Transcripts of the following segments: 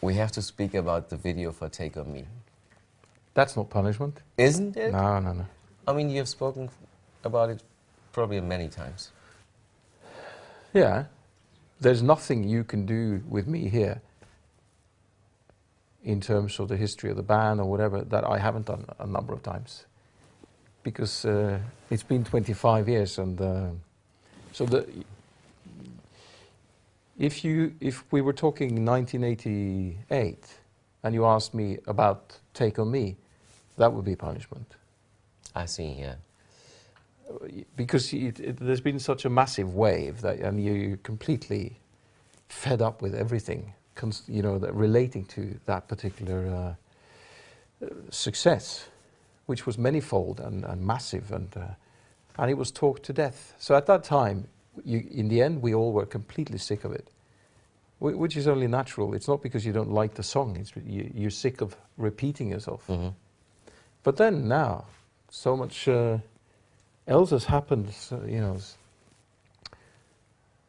we have to speak about the video for Take On Me. That's not punishment. Isn't it? No, no, no. I mean, you have spoken about it probably many times. Yeah. There's nothing you can do with me here in terms of the history of the band or whatever that I haven't done a number of times. Because it's been 25 years and if we were talking 1988 and you asked me about Take On Me, that would be punishment. I see, yeah. Because there's been such a massive wave that, and you're completely fed up with everything, you know, that relating to that particular success, which was manifold and massive, and it was talked to death. So at that time, in the end, we all were completely sick of it, which is only natural. It's not because you don't like the song; it's you're sick of repeating yourself. Mm-hmm. But then now, so much else has happened. You know,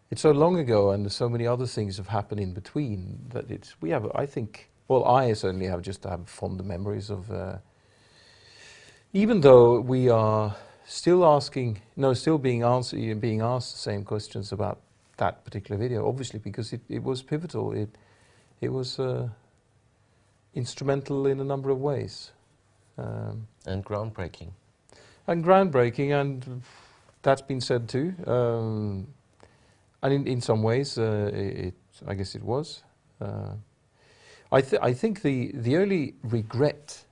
it's so long ago, and so many other things have happened in between that we have. I think. Well, I certainly have fond memories of. Even though we are still being asked the same questions about that particular video, obviously because it was pivotal. It was instrumental in a number of ways. And groundbreaking. And groundbreaking, and that's been said too. And in some ways, I guess it was. I think the only regret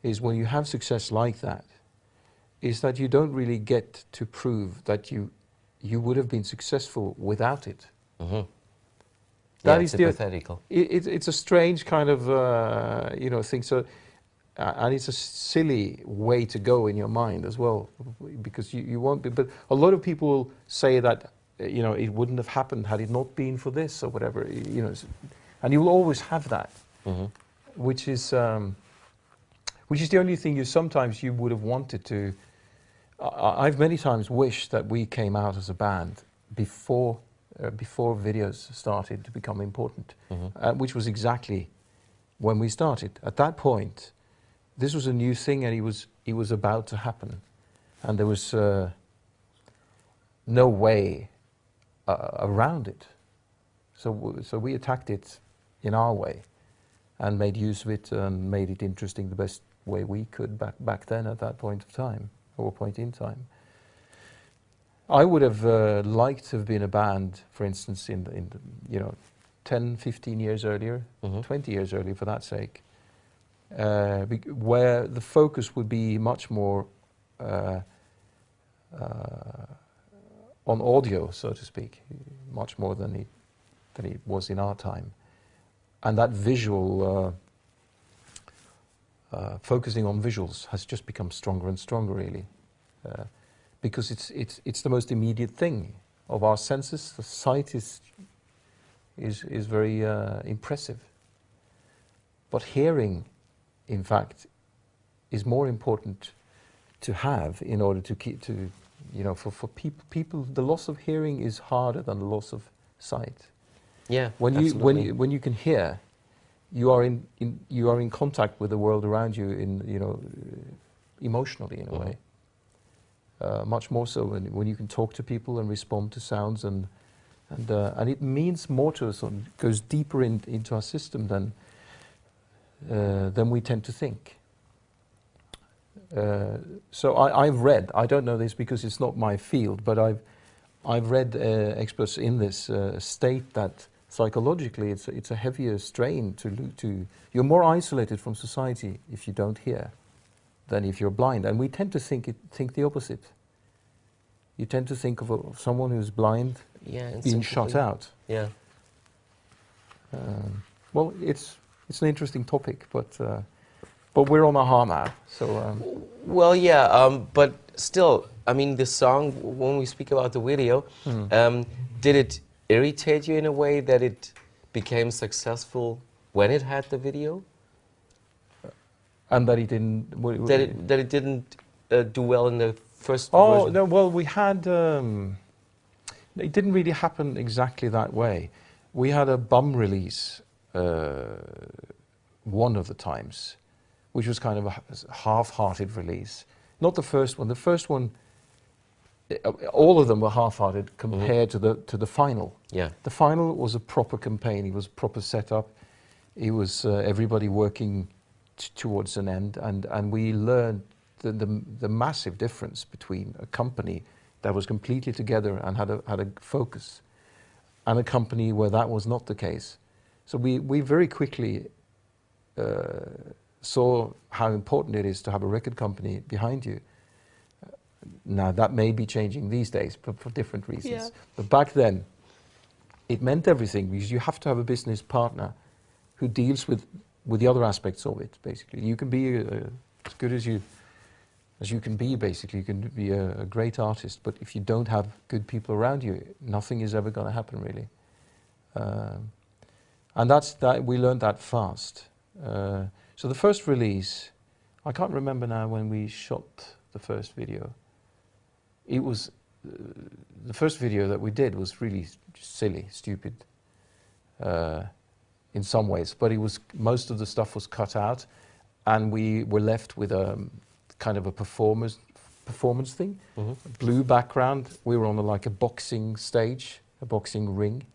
is when you have success like that, is that you don't really get to prove that you would have been successful without it. Mm-hmm. That yeah, is it's hypothetical. It's a strange kind of thing. So, and it's a silly way to go in your mind as well, because you won't be. But a lot of people say that it wouldn't have happened had it not been for this or whatever. And you will always have that, Mm-hmm. which is the only thing you would have wanted to. I've many times wished that we came out as a band before videos started to become important, Mm-hmm. which was exactly when we started. At that point, this was a new thing, and it was about to happen, and there was no way around it. So we attacked it in our way, and made use of it and made it interesting the best way we could back then at that point in time. I would have liked to have been a band, for instance, in the 10, 15 years earlier, Mm-hmm. 20 years earlier for that sake, where the focus would be much more on audio, so to speak, much more than it was in our time. And that visual, focusing on visuals has just become stronger and stronger, really, because it's the most immediate thing of our senses. The sight is very impressive, but hearing, in fact, is more important to have in order to keep for people. The loss of hearing is harder than the loss of sight. Yeah, when absolutely. you can hear, you are in contact with the world around you emotionally in a way. Much more so when you can talk to people and respond to sounds, and it means more to us, and goes deeper into our system than we tend to think. So I've read, I don't know this because it's not my field, but I've read experts in this state that psychologically it's a heavier strain to you're more isolated from society if you don't hear than if you're blind, and we tend to think the opposite. You tend to think of someone who's blind being shut out. Yeah. Well, it's an interesting topic, but we're on a ha now, so. Well, yeah, but still, I mean, the song, when we speak about the video, did it irritate you in a way that it became successful when it had the video? And that it didn't. That it didn't do well in the first version? No, well, we had. It didn't really happen exactly that way. We had a bum release one of the times, which was kind of a half-hearted release. Not the first one. The first one, all of them were half-hearted compared to the final. Yeah. The final was a proper campaign. It was a proper setup. It was everybody working towards an end, and we learned the massive difference between a company that was completely together and had a focus, and a company where that was not the case. So we very quickly saw how important it is to have a record company behind you. Now that may be changing these days, but for different reasons. Yeah. But back then, it meant everything, because you have to have a business partner who deals with the other aspects of it. Basically, you can be as good as you can be. Basically, you can be a great artist, but if you don't have good people around you, nothing is ever going to happen, really. And that we learned that fast. So the first release, I can't remember now when we shot the first video. It was the first video that we did was really silly, stupid in some ways, but it was, most of the stuff was cut out, and we were left with a kind of a performance thing. Blue background. We were on like a boxing stage, a boxing ring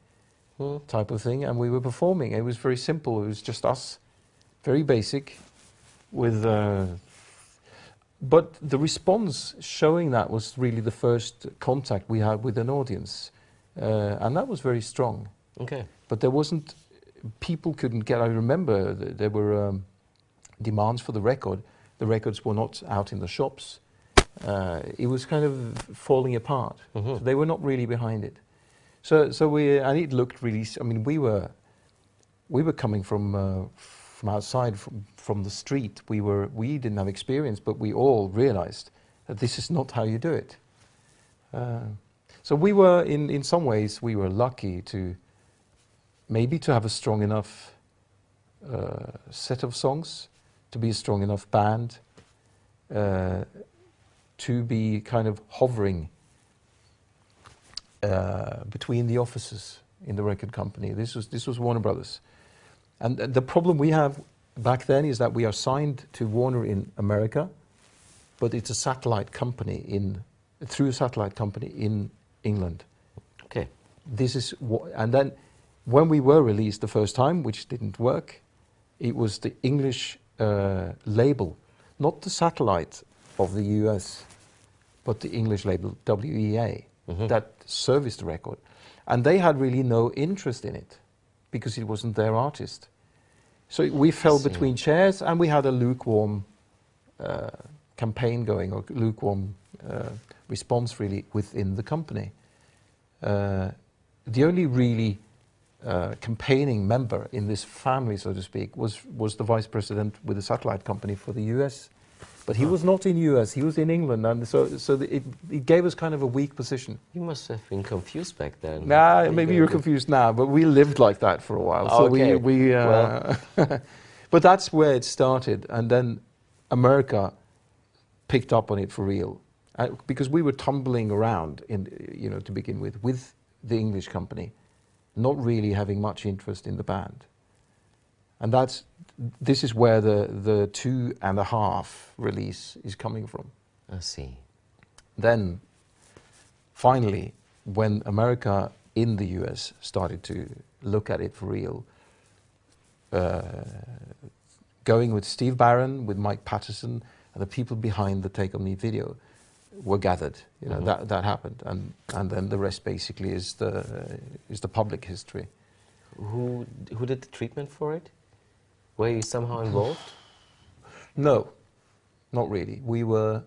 type of thing, and we were performing. It was very simple. It was just us, very basic, with. But the response showing that was really the first contact we had with an audience, and that was very strong. Okay. But there wasn't. People couldn't get. I remember there were demands for the record. The records were not out in the shops. It was kind of falling apart. So they were not really behind it. So we, and it looked really. I mean, we were coming from outside, from the street. We didn't have experience, but we all realized that this is not how you do it. So we were, in some ways, we were lucky to maybe to have a strong enough set of songs, to be a strong enough band, to be kind of hovering between the offices in the record company. This was Warner Brothers. And the problem we have back then is that we are signed to Warner in America, but it's a satellite company through a satellite company in England. Okay. This is and then when we were released the first time, which didn't work, it was the English label, not the satellite of the US, but the English label WEA that serviced the record, and they had really no interest in it because it wasn't their artist. So we fell between chairs, and we had a lukewarm campaign going, or lukewarm response really within the company. The only really campaigning member in this family, so to speak, was the vice president with the satellite company for the US. But he was not in US, he was in England, and so it gave us kind of a weak position. You must have been confused back then. Nah, maybe you're confused now, but we lived like that for a while. So okay. Well. But that's where it started, and then America picked up on it for real, because we were tumbling around to begin with the English company, not really having much interest in the band. And this is where the 2.5 release is coming from. I see. Then, finally, when America in the US started to look at it for real, going with Steve Barron, with Mike Patterson, and the people behind the Take On Me video were gathered. That happened, and then the rest basically is the public history. Who did the treatment for it? Were you somehow involved? No, not really. We were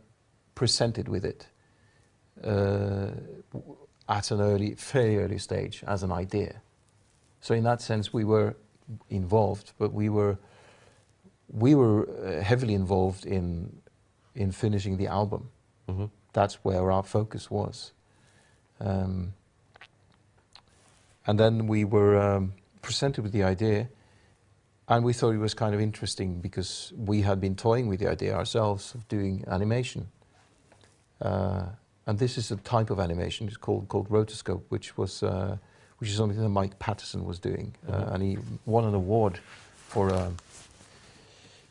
presented with it at an fairly early stage as an idea. So in that sense, we were involved, but we were heavily involved in finishing the album. That's where our focus was. And then we were presented with the idea, and we thought it was kind of interesting because we had been toying with the idea ourselves of doing animation. And this is a type of animation, it's called rotoscope, which which is something that Mike Patterson was doing, and he won an award for a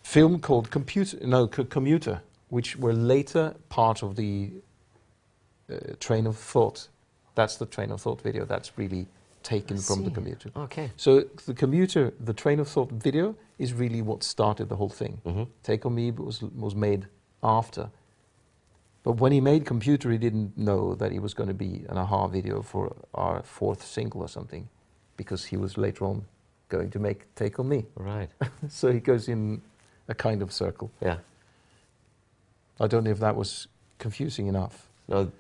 film called Commuter, which were later part of the Train of Thought. That's the Train of Thought video. That's really taken from the Commuter. Okay. So the Commuter, the Train of Thought video, is really what started the whole thing. Take On Me was made after. But when he made Computer, he didn't know that he was going to be an a-ha video for our 4th single or something, because he was later on going to make Take On Me. Right. So he goes in a kind of circle. Yeah. I don't know if that was confusing enough. No,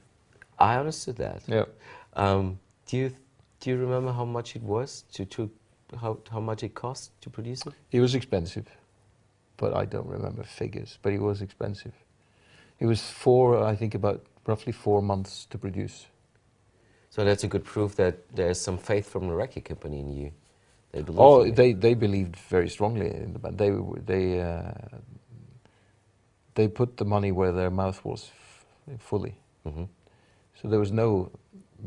I understood that. Yeah. Do you remember how much it was how much it cost to produce it? It was expensive, but I don't remember figures. But it was expensive. It was I think about roughly 4 months to produce. So that's a good proof that there's some faith from the record company in you. They believe in you. They believed very strongly in the band. They put the money where their mouth was fully. So there was no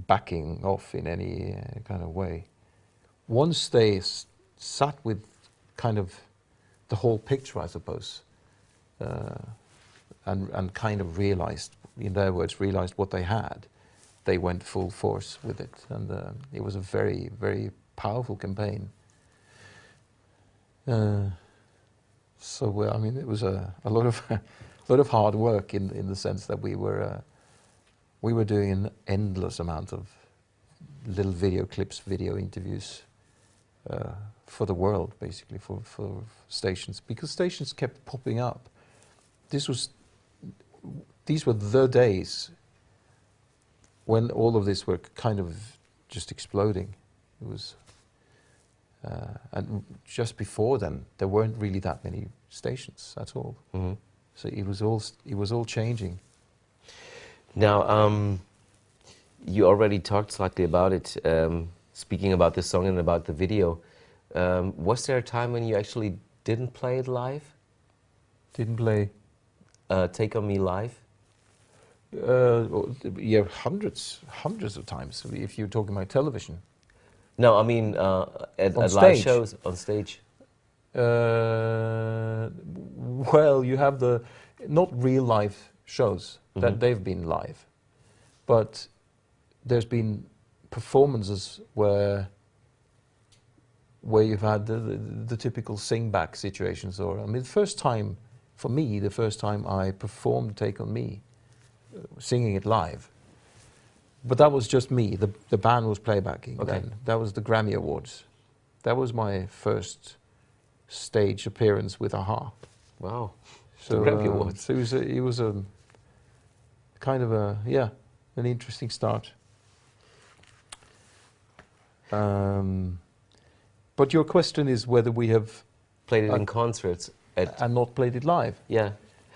backing off in any kind of way. Once they sat with kind of the whole picture, I suppose, and kind of realized, in their words, realized what they had, they went full force with it, and it was a very, very powerful campaign. So I mean, it was a lot of hard work in the sense that we were doing an endless amount of little video clips, video interviews for the world, basically for stations, because stations kept popping up. These were the days when all of this were kind of just exploding. It was, and just before then, there weren't really that many stations at all. So it was all changing. Now, you already talked slightly about it, speaking about the song and about the video. Was there a time when you actually didn't play it live? Didn't play? Take On Me live? Yeah, hundreds of times, if you're talking about television. No, I mean at live shows, on stage. Well, you have not real live shows, that they've been live, but there's been performances where you've had the typical sing-back situations. Or I mean, the first time I performed Take On Me, singing it live, but that was just me. The band was playbacking. Okay. Then. That was the Grammy Awards. That was my first stage appearance with a-ha. Wow. So, the Grammy Awards. So it was a kind of an interesting start. But your question is whether we have played it in concerts and not played it live. Yeah.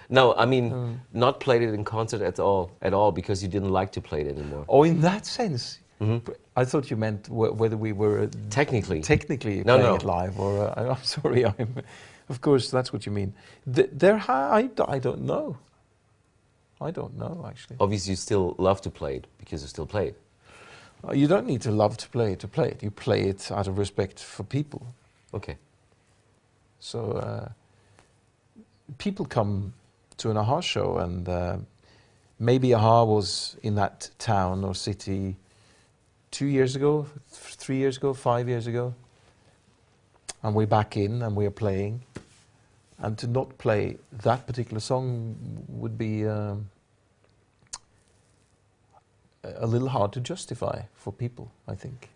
No, I mean not played it in concert at all because you didn't like to play it anymore. Oh, in that sense. I thought you meant whether we were technically playing it live, or I'm sorry, of course that's what you mean. I don't know. I don't know, actually. Obviously, you still love to play it because you still play it. You don't need to love to play it. You play it out of respect for people. Okay. So people come to an a-ha show, and maybe a-ha was in that town or city 2 years ago, 3 years ago, 5 years ago, and we're back in and we're playing, and to not play that particular song would be a little hard to justify for people, I think.